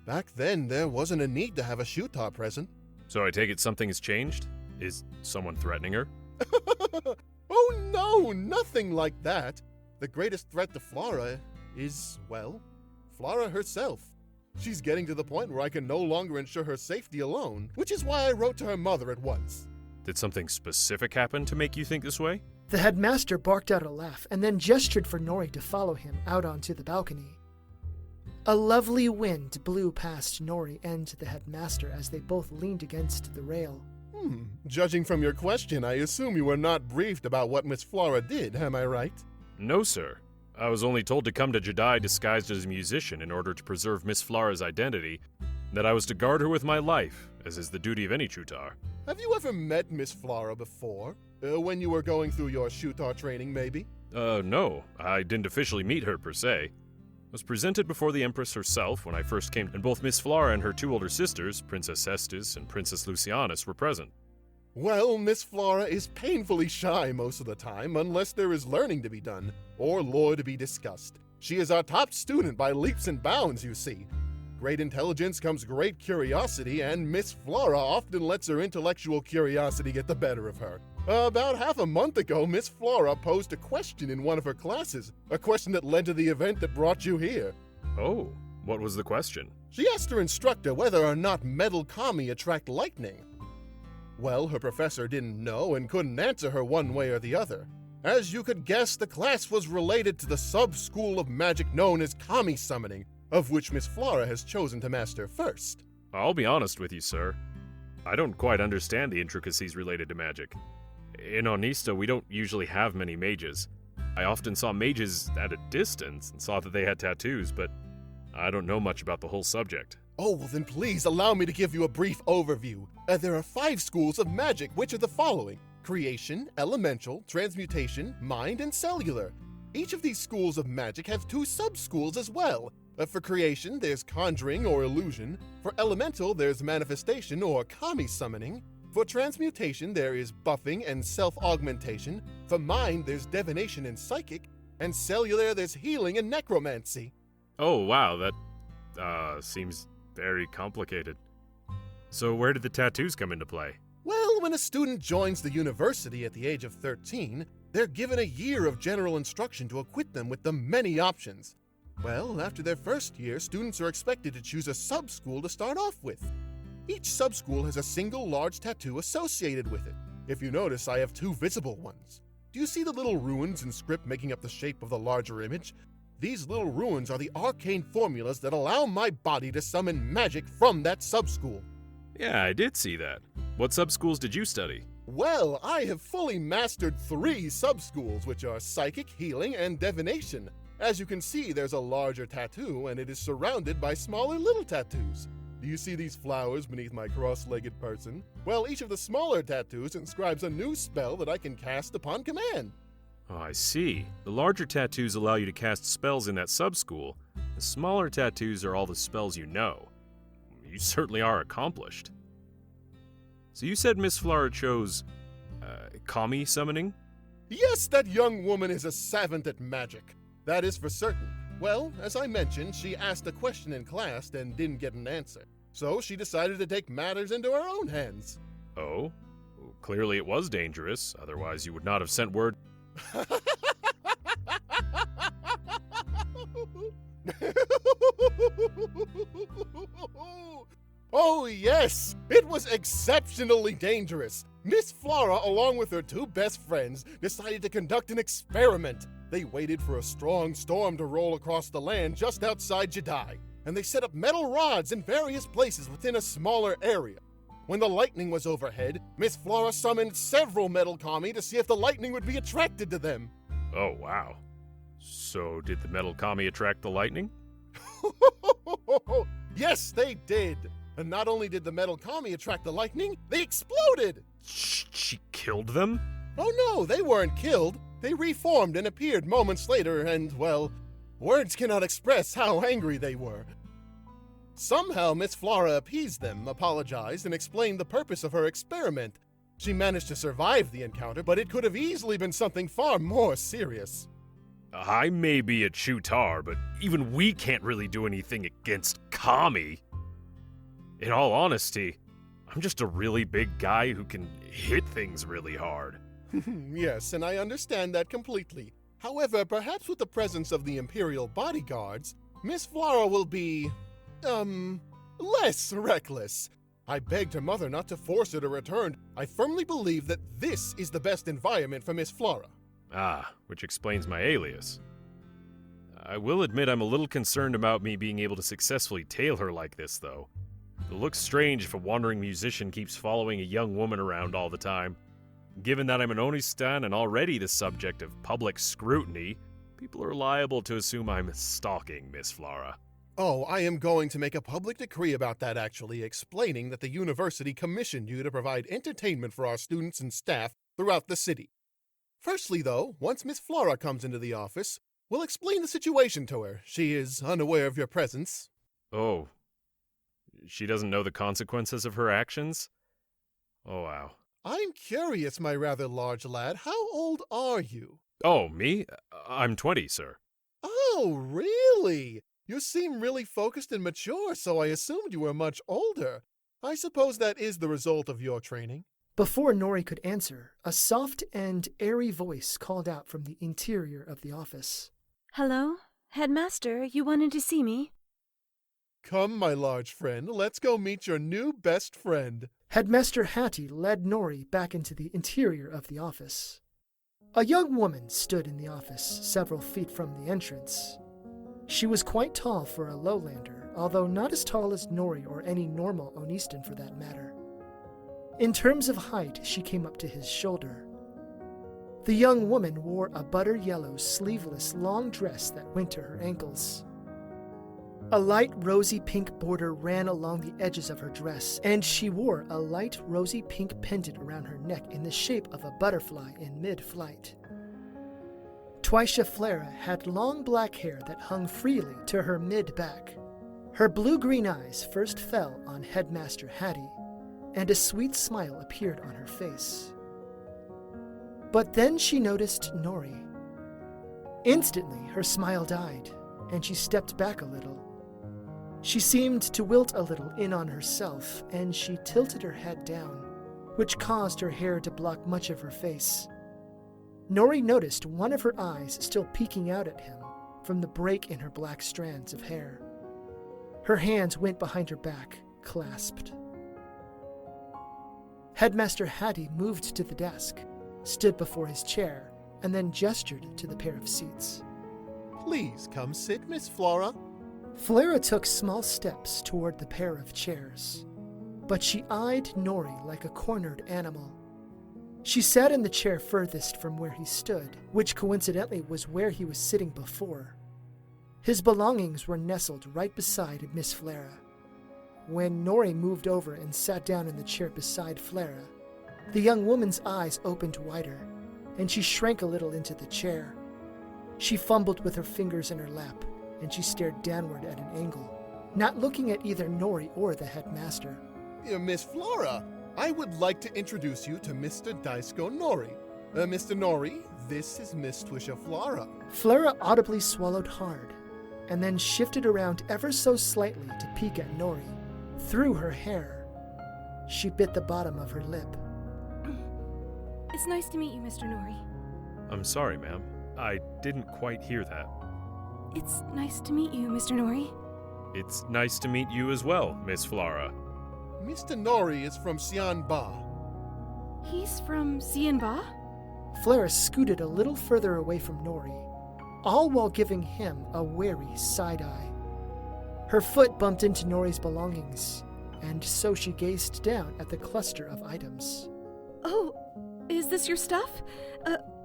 Back then, there wasn't a need to have a Shutar present. So I take it something has changed? Is someone threatening her? Oh no, nothing like that. The greatest threat to Flara is, well, Flara herself. She's getting to the point where I can no longer ensure her safety alone, which is why I wrote to her mother at once. Did something specific happen to make you think this way? The headmaster barked out a laugh and then gestured for Nori to follow him out onto the balcony. A lovely wind blew past Nori and the headmaster as they both leaned against the rail. Judging from your question, I assume you were not briefed about what Miss Flara did, am I right? No, sir. I was only told to come to Jedi disguised as a musician in order to preserve Miss Flara's identity, that I was to guard her with my life, as is the duty of any Chutar. Have you ever met Miss Flara before? When you were going through your Shutar training, maybe? No. I didn't officially meet her, per se. was presented before the Empress herself when I first came, and both Miss Flara and her two older sisters, Princess Estes and Princess Lucianus, were present. Well, Miss Flara is painfully shy most of the time, unless there is learning to be done, or lore to be discussed. She is our top student by leaps and bounds, you see. Great intelligence comes great curiosity, and Miss Flara often lets her intellectual curiosity get the better of her. About half a month ago, Miss Flara posed a question in one of her classes, a question that led to the event that brought you here. Oh, what was the question? She asked her instructor whether or not metal kami attract lightning. Well, her professor didn't know and couldn't answer her one way or the other. As you could guess, the class was related to the sub-school of magic known as kami summoning, of which Miss Flara has chosen to master first. I'll be honest with you, sir. I don't quite understand the intricacies related to magic. In Onista, we don't usually have many mages. I often saw mages at a distance and saw that they had tattoos, but I don't know much about the whole subject. Oh, well then please allow me to give you a brief overview. There are 5 schools of magic, which are the following: creation, elemental, transmutation, mind, and cellular. Each of these schools of magic have 2 sub-schools as well. For creation, there's conjuring or illusion. For elemental, there's manifestation or kami summoning. For transmutation, there is buffing and self-augmentation. For mind, there's divination and psychic. And cellular, there's healing and necromancy. Oh, wow, that seems very complicated. So where did the tattoos come into play? Well, when a student joins the university at the age of 13, they're given a year of general instruction to equip them with the many options. Well, after their first year, students are expected to choose a sub-school to start off with. Each sub-school has a single large tattoo associated with it. If you notice, I have 2 visible ones. Do you see the little runes and script making up the shape of the larger image? These little runes are the arcane formulas that allow my body to summon magic from that sub-school. Yeah, I did see that. What sub-schools did you study? Well, I have fully mastered 3 sub-schools, which are psychic, healing, and divination. As you can see, there's a larger tattoo, and it is surrounded by smaller little tattoos. Do you see these flowers beneath my cross-legged person? Well, each of the smaller tattoos inscribes a new spell that I can cast upon command. Oh, I see. The larger tattoos allow you to cast spells in that sub-school. The smaller tattoos are all the spells you know. You certainly are accomplished. So you said Miss Flara chose, kami summoning? Yes, that young woman is a savant at magic. That is for certain. Well, as I mentioned, she asked a question in class and didn't get an answer. So she decided to take matters into her own hands. Oh? Well, clearly it was dangerous, otherwise you would not have sent word. Oh yes, it was exceptionally dangerous. Miss Flara, along with her 2 best friends, decided to conduct an experiment. They waited for a strong storm to roll across the land just outside Jedi, and they set up metal rods in various places within a smaller area. When the lightning was overhead, Miss Flara summoned several metal kami to see if the lightning would be attracted to them. Oh, wow. So did the metal kami attract the lightning? Yes, they did. And not only did the metal kami attract the lightning, they exploded! She killed them? Oh no, they weren't killed. They reformed and appeared moments later, and, well, words cannot express how angry they were. Somehow Miss Flara appeased them, apologized, and explained the purpose of her experiment. She managed to survive the encounter, but it could have easily been something far more serious. I may be a Chutar, but even we can't really do anything against kami. In all honesty, I'm just a really big guy who can hit things really hard. Yes, and I understand that completely. However, perhaps with the presence of the Imperial Bodyguards, Miss Flara will be, less reckless. I begged her mother not to force her to return. I firmly believe that this is the best environment for Miss Flara. Ah, which explains my alias. I will admit I'm a little concerned about me being able to successfully tail her like this, though. It looks strange if a wandering musician keeps following a young woman around all the time. Given that I'm an Onistan and already the subject of public scrutiny, people are liable to assume I'm stalking Miss Flara. Oh, I am going to make a public decree about that actually, explaining that the university commissioned you to provide entertainment for our students and staff throughout the city. Firstly, though, once Miss Flara comes into the office, We'll explain the situation to her. She is unaware of your presence. Oh. She doesn't know the consequences of her actions? Oh, wow. I'm curious, my rather large lad. How old are you? Oh, me? I'm 20, sir. Oh, really? You seem really focused and mature, so I assumed you were much older. I suppose that is the result of your training. Before Nori could answer, a soft and airy voice called out from the interior of the office. Hello? Headmaster, you wanted to see me? Come, my large friend, let's go meet your new best friend. Headmaster Hattie led Nori back into the interior of the office. A young woman stood in the office, several feet from the entrance. She was quite tall for a lowlander, although not as tall as Nori or any normal Onistan for that matter. In terms of height, she came up to his shoulder. The young woman wore a butter yellow, sleeveless, long dress that went to her ankles. A light rosy pink border ran along the edges of her dress, and she wore a light rosy pink pendant around her neck in the shape of a butterfly in mid-flight. Twisha Flara had long black hair that hung freely to her mid-back. Her blue-green eyes first fell on Headmaster Hattie, and a sweet smile appeared on her face. But then she noticed Nori. Instantly, her smile died, and she stepped back a little. She seemed to wilt a little in on herself, and she tilted her head down, which caused her hair to block much of her face. Nori noticed one of her eyes still peeking out at him from the break in her black strands of hair. Her hands went behind her back, clasped. Headmaster Hattie moved to the desk, stood before his chair, and then gestured to the pair of seats. Please come sit, Miss Flara. Flara took small steps toward the pair of chairs, but she eyed Nori like a cornered animal. She sat in the chair furthest from where he stood, which coincidentally was where he was sitting before. His belongings were nestled right beside Miss Flara. When Nori moved over and sat down in the chair beside Flara, the young woman's eyes opened wider, and she shrank a little into the chair. She fumbled with her fingers in her lap, and she stared downward at an angle, not looking at either Nori or the headmaster. Miss Flara, I would like to introduce you to Mr. Daisko Nori. Mr. Nori, this is Miss Twisha Flara. Flara audibly swallowed hard, and then shifted around ever so slightly to peek at Nori. Through her hair, she bit the bottom of her lip. It's nice to meet you, Mr. Nori. I'm sorry, ma'am. I didn't quite hear that. It's nice to meet you, Mr. Nori. It's nice to meet you as well, Miss Flara. Mr. Nori is from Xianba. He's from Xianba? Flara scooted a little further away from Nori, all while giving him a wary side-eye. Her foot bumped into Nori's belongings, and so she gazed down at the cluster of items. Oh, is this your stuff?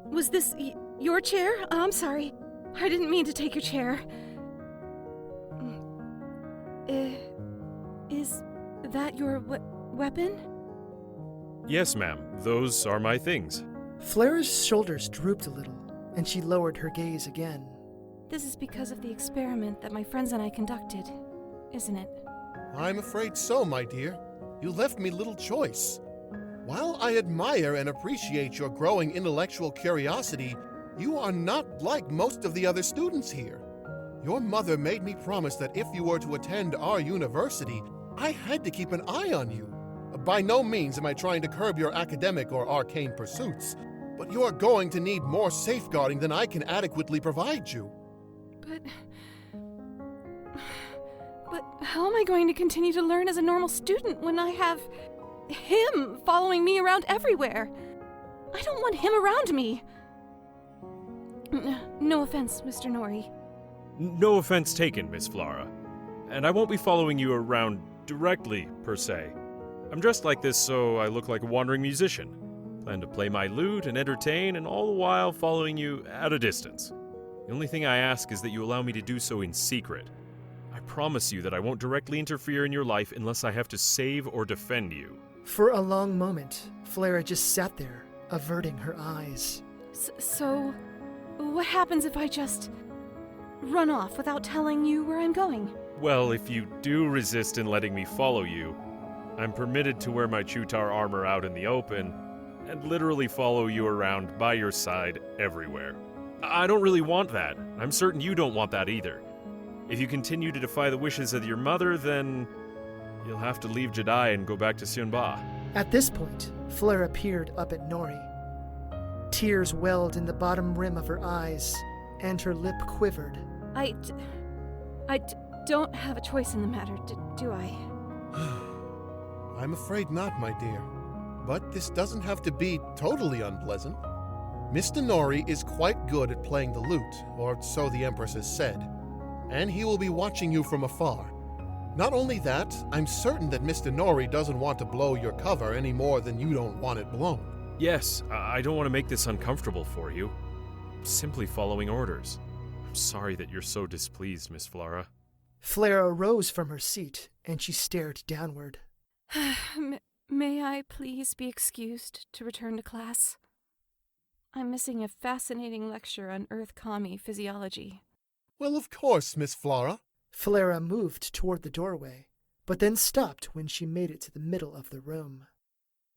Was this your chair? I'm sorry. I didn't mean to take your chair. Is that your weapon? Yes, ma'am. Those are my things. Flara's shoulders drooped a little, and she lowered her gaze again. This is because of the experiment that my friends and I conducted, isn't it? I'm afraid so, my dear. You left me little choice. While I admire and appreciate your growing intellectual curiosity, you are not like most of the other students here. Your mother made me promise that if you were to attend our university, I had to keep an eye on you. By no means am I trying to curb your academic or arcane pursuits, but you are going to need more safeguarding than I can adequately provide you. But how am I going to continue to learn as a normal student when I have him following me around everywhere? I don't want him around me. No offense, Mr. Nori. No offense taken, Miss Flara. And I won't be following you around directly, per se. I'm dressed like this so I look like a wandering musician. Plan to play my lute and entertain, and all the while following you at a distance. The only thing I ask is that you allow me to do so in secret. I promise you that I won't directly interfere in your life unless I have to save or defend you. For a long moment, Flara just sat there, averting her eyes. So, what happens if I just run off without telling you where I'm going? Well, if you do resist in letting me follow you, I'm permitted to wear my Chutar armor out in the open and literally follow you around by your side everywhere. I don't really want that. I'm certain you don't want that either. If you continue to defy the wishes of your mother, then you'll have to leave Jedi and go back to Sunba. At this point, Flara peered up at Nori. Tears welled in the bottom rim of her eyes, and her lip quivered. I don't have a choice in the matter, do I? I'm afraid not, my dear. But this doesn't have to be totally unpleasant. Mr. Nori is quite good at playing the lute, or so the Empress has said, and he will be watching you from afar. Not only that, I'm certain that Mr. Nori doesn't want to blow your cover any more than you don't want it blown. Yes, I don't want to make this uncomfortable for you. I'm simply following orders. I'm sorry that you're so displeased, Miss Flara. Flara rose from her seat, and she stared downward. May I please be excused to return to class? I'm missing a fascinating lecture on Earth Kami physiology. Well, of course, Miss Flara. Flara moved toward the doorway, but then stopped when she made it to the middle of the room.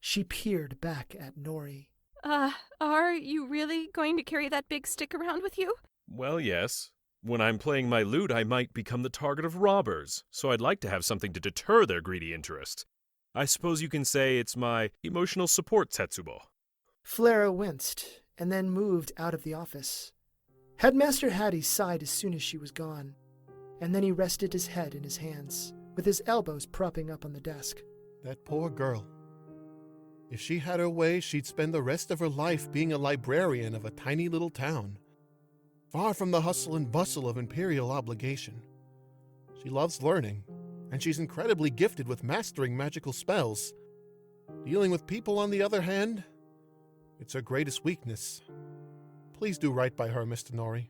She peered back at Nori. Are you really going to carry that big stick around with you? Well, yes. When I'm playing my lute, I might become the target of robbers, so I'd like to have something to deter their greedy interests. I suppose you can say it's my emotional support Tetsubo. Flara winced, and then moved out of the office. Headmaster Hattie sighed as soon as she was gone, and then he rested his head in his hands, with his elbows propping up on the desk. That poor girl. If she had her way, she'd spend the rest of her life being a librarian of a tiny little town, far from the hustle and bustle of imperial obligation. She loves learning, and she's incredibly gifted with mastering magical spells. Dealing with people, on the other hand, it's her greatest weakness. Please do right by her, Mr. Nori.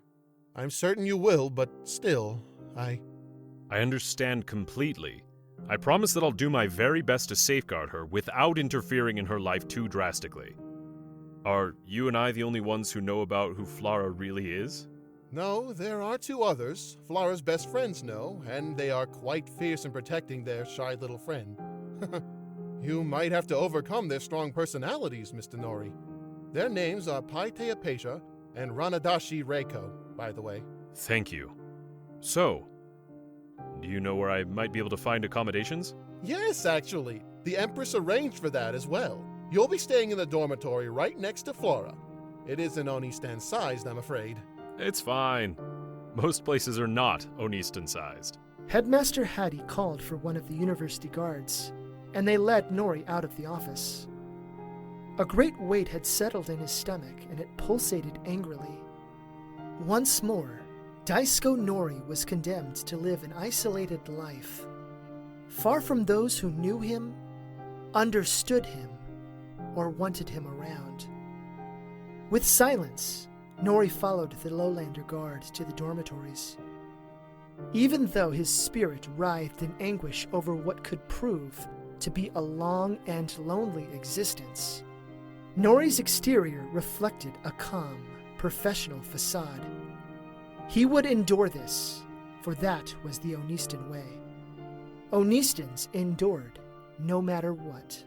I'm certain you will, but still, I understand completely. I promise that I'll do my very best to safeguard her without interfering in her life too drastically. Are you and I the only ones who know about who Flara really is? No, there are two others. Flara's best friends know, and they are quite fierce in protecting their shy little friend. You might have to overcome their strong personalities, Mr. Nori. Their names are Pite Apisa and Ranadashi Rayko, by the way. Thank you. So, do you know where I might be able to find accommodations? Yes, actually. The Empress arranged for that as well. You'll be staying in the dormitory right next to Flara. It isn't Onistan-sized, I'm afraid. It's fine. Most places are not Onistan-sized. Headmaster Hattie called for one of the university guards, and they led Nori out of the office. A great weight had settled in his stomach, and it pulsated angrily. Once more, Daisko Nori was condemned to live an isolated life, far from those who knew him, understood him, or wanted him around. With silence, Nori followed the Lowlander guard to the dormitories. Even though his spirit writhed in anguish over what could prove to be a long and lonely existence, Nori's exterior reflected a calm, professional facade. He would endure this, for that was the Onistan way. Onistans endured no matter what.